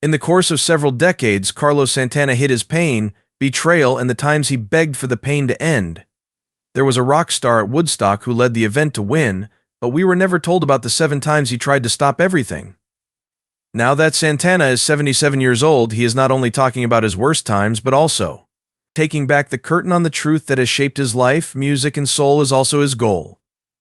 In the course of several decades, Carlos Santana hid his pain, betrayal, and the times he begged for the pain to end. There was a rock star at Woodstock who led the event to win, but we were never told about the 7 times he tried to stop everything. Now that Santana is 77 years old, he is not only talking about his worst times, but also taking back the curtain on the truth that has shaped his life. Music and soul is also his goal.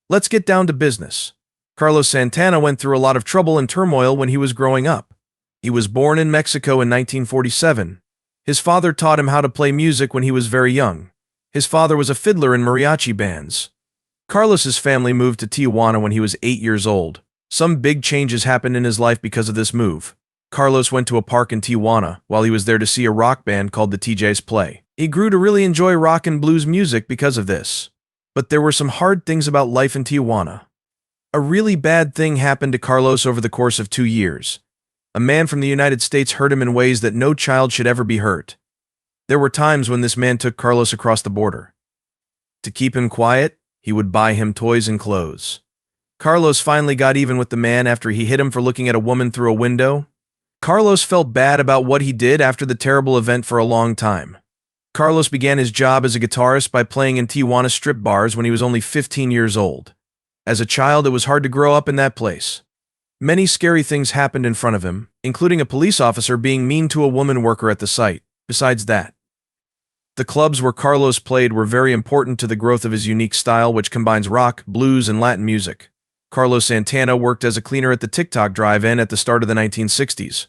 Let's get down to business. Carlos Santana went through a lot of trouble and turmoil when he was growing up. He was born in Mexico in 1947. His father taught him how to play music when he was very young. His father was a fiddler in mariachi bands. Carlos's family moved to Tijuana when he was 8 years old. Some big changes happened in his life because of this move. Carlos went to a park in Tijuana while he was there to see a rock band called the TJs play. He grew to really enjoy rock and blues music because of this. But there were some hard things about life in Tijuana. A really bad thing happened to Carlos over the course of 2 years. A man from the United States hurt him in ways that no child should ever be hurt. There were times when this man took Carlos across the border. To keep him quiet, he would buy him toys and clothes. Carlos finally got even with the man after he hit him for looking at a woman through a window. Carlos felt bad about what he did after the terrible event for a long time. Carlos began his job as a guitarist by playing in Tijuana strip bars when he was only 15 years old. As a child, it was hard to grow up in that place. Many scary things happened in front of him, including a police officer being mean to a woman worker at the site. Besides that, the clubs where Carlos played were very important to the growth of his unique style, which combines rock, blues, and Latin music. Carlos Santana worked as a cleaner at the TikTok drive-in at the start of the 1960s.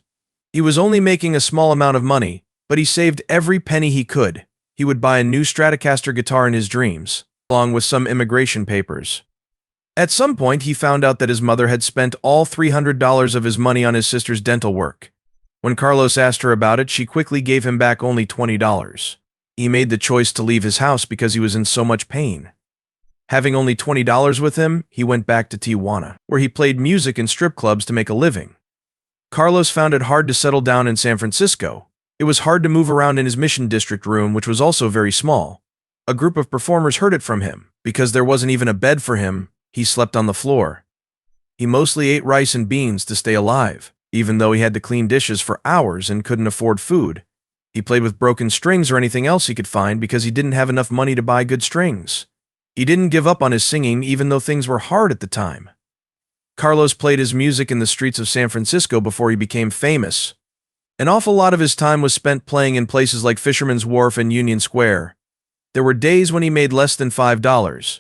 He was only making a small amount of money, but he saved every penny he could. He would buy a new Stratocaster guitar in his dreams, along with some immigration papers. At some point, he found out that his mother had spent all $300 of his money on his sister's dental work. When Carlos asked her about it, she quickly gave him back only $20. He made the choice to leave his house because he was in so much pain. Having only $20 with him, he went back to Tijuana, where he played music in strip clubs to make a living. Carlos found it hard to settle down in San Francisco. It was hard to move around in his Mission District room, which was also very small. A group of performers heard it from him. Because there wasn't even a bed for him, he slept on the floor. He mostly ate rice and beans to stay alive, even though he had to clean dishes for hours and couldn't afford food. He played with broken strings or anything else he could find because he didn't have enough money to buy good strings. He didn't give up on his singing even though things were hard at the time. Carlos played his music in the streets of San Francisco before he became famous. An awful lot of his time was spent playing in places like Fisherman's Wharf and Union Square. There were days when he made less than $5.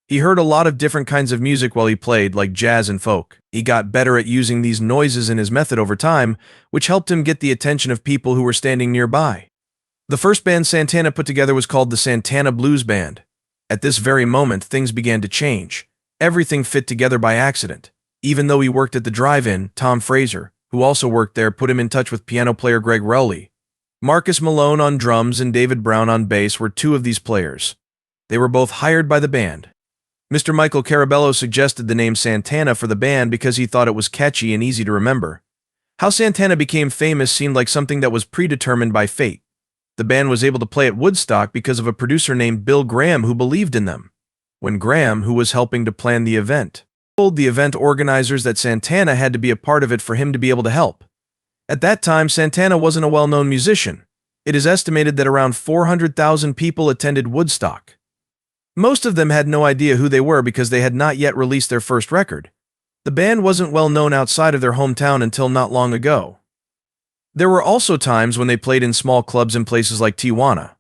He heard a lot of different kinds of music while he played, like jazz and folk. He got better at using these noises in his method over time, which helped him get the attention of people who were standing nearby. The first band Santana put together was called the Santana Blues Band. At this very moment, things began to change. Everything fit together by accident. Even though he worked at the drive-in, Tom Fraser, who also worked there, put him in touch with piano player Greg Rowley. Marcus Malone on drums and David Brown on bass were 2 of these players. They were both hired by the band. Mr. Michael Carabello suggested the name Santana for the band because he thought it was catchy and easy to remember. How Santana became famous seemed like something that was predetermined by fate. The band was able to play at Woodstock because of a producer named Bill Graham who believed in them. When Graham, who was helping to plan the event, told the event organizers that Santana had to be a part of it for him to be able to help. At that time, Santana wasn't a well-known musician. It is estimated that around 400,000 people attended Woodstock. Most of them had no idea who they were because they had not yet released their first record. The band wasn't well known outside of their hometown until not long ago. There were also times when they played in small clubs in places like Tijuana.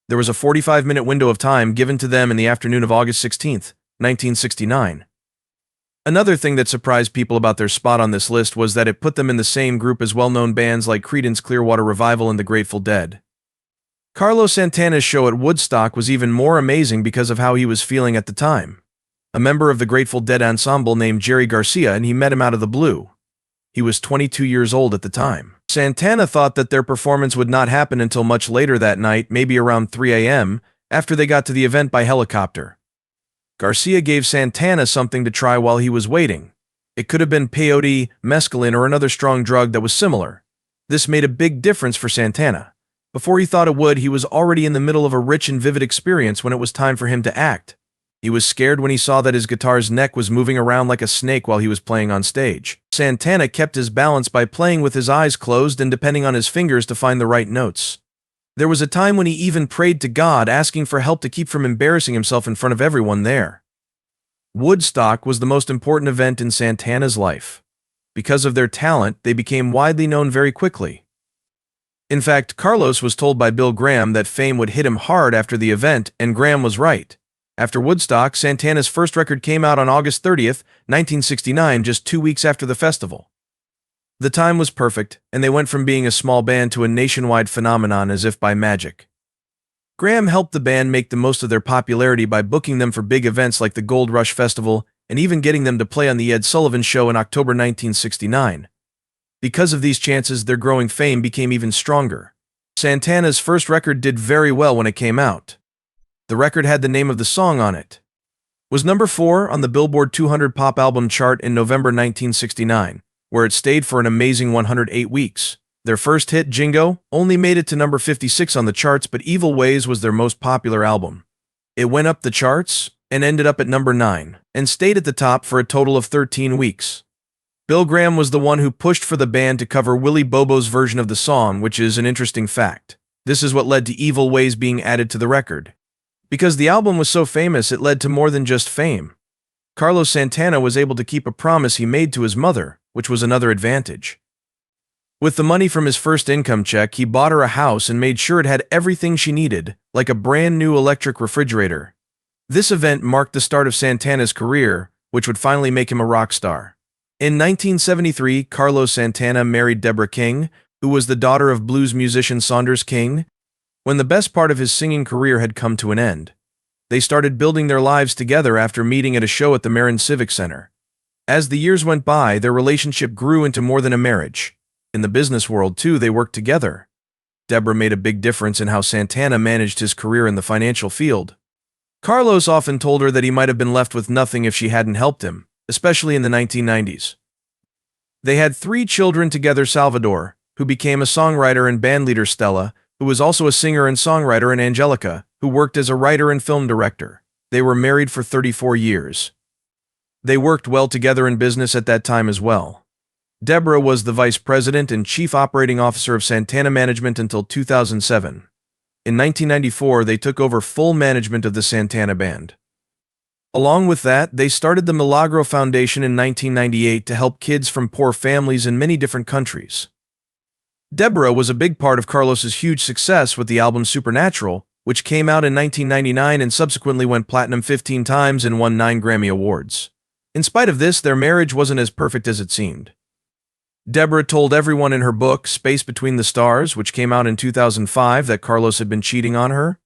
There was a 45-minute window of time given to them in the afternoon of August 16, 1969. Another thing that surprised people about their spot on this list was that it put them in the same group as well-known bands like Creedence Clearwater Revival and the Grateful Dead. Carlos Santana's show at Woodstock was even more amazing because of how he was feeling at the time. A member of the Grateful Dead ensemble named Jerry Garcia, and he met him out of the blue. He was 22 years old at the time. Santana thought that their performance would not happen until much later that night, maybe around 3 a.m., after they got to the event by helicopter. Garcia gave Santana something to try while he was waiting. It could have been peyote, mescaline, or another strong drug that was similar. This made a big difference for Santana. Before he thought it would, he was already in the middle of a rich and vivid experience when it was time for him to act. He was scared when he saw that his guitar's neck was moving around like a snake while he was playing on stage. Santana kept his balance by playing with his eyes closed and depending on his fingers to find the right notes. There was a time when he even prayed to God, asking for help to keep from embarrassing himself in front of everyone there. Woodstock was the most important event in Santana's life. Because of their talent, they became widely known very quickly. In fact, Carlos was told by Bill Graham that fame would hit him hard after the event, and Graham was right. After Woodstock, Santana's first record came out on August 30th, 1969, just 2 weeks after the festival. The time was perfect, and they went from being a small band to a nationwide phenomenon as if by magic. Graham helped the band make the most of their popularity by booking them for big events like the Gold Rush Festival and even getting them to play on The Ed Sullivan Show in October 1969. Because of these chances, their growing fame became even stronger. Santana's first record did very well when it came out. The record had the name of the song on it. Was number 4 on the Billboard 200 Pop Album chart in November 1969, where it stayed for an amazing 108 weeks. Their first hit, Jingo, only made it to number 56 on the charts, but Evil Ways was their most popular album. It went up the charts and ended up at number 9, and stayed at the top for a total of 13 weeks. Bill Graham was the one who pushed for the band to cover Willie Bobo's version of the song, which is an interesting fact. This is what led to Evil Ways being added to the record. Because the album was so famous, it led to more than just fame. Carlos Santana was able to keep a promise he made to his mother, which was another advantage. With the money from his first income check, he bought her a house and made sure it had everything she needed, like a brand new electric refrigerator. This event marked the start of Santana's career, which would finally make him a rock star. In 1973, Carlos Santana married Deborah King, who was the daughter of blues musician Saunders King. When the best part of his singing career had come to an end, they started building their lives together after meeting at a show at the Marin Civic Center. As the years went by, their relationship grew into more than a marriage. In the business world, too, they worked together. Deborah made a big difference in how Santana managed his career in the financial field. Carlos often told her that he might have been left with nothing if she hadn't helped him, especially in the 1990s. They had 3 children together: Salvador, who became a songwriter, and bandleader Stella, who was also a singer and songwriter, and Angelica, who worked as a writer and film director. They were married for 34 years. They worked well together in business at that time as well. Deborah was the vice president and chief operating officer of Santana Management until 2007. In 1994, they took over full management of the Santana Band. Along with that, they started the Milagro Foundation in 1998 to help kids from poor families in many different countries. Deborah was a big part of Carlos's huge success with the album Supernatural, which came out in 1999 and subsequently went platinum 15 times and won 9 Grammy Awards. In spite of this, their marriage wasn't as perfect as it seemed. Deborah told everyone in her book, Space Between the Stars, which came out in 2005, that Carlos had been cheating on her.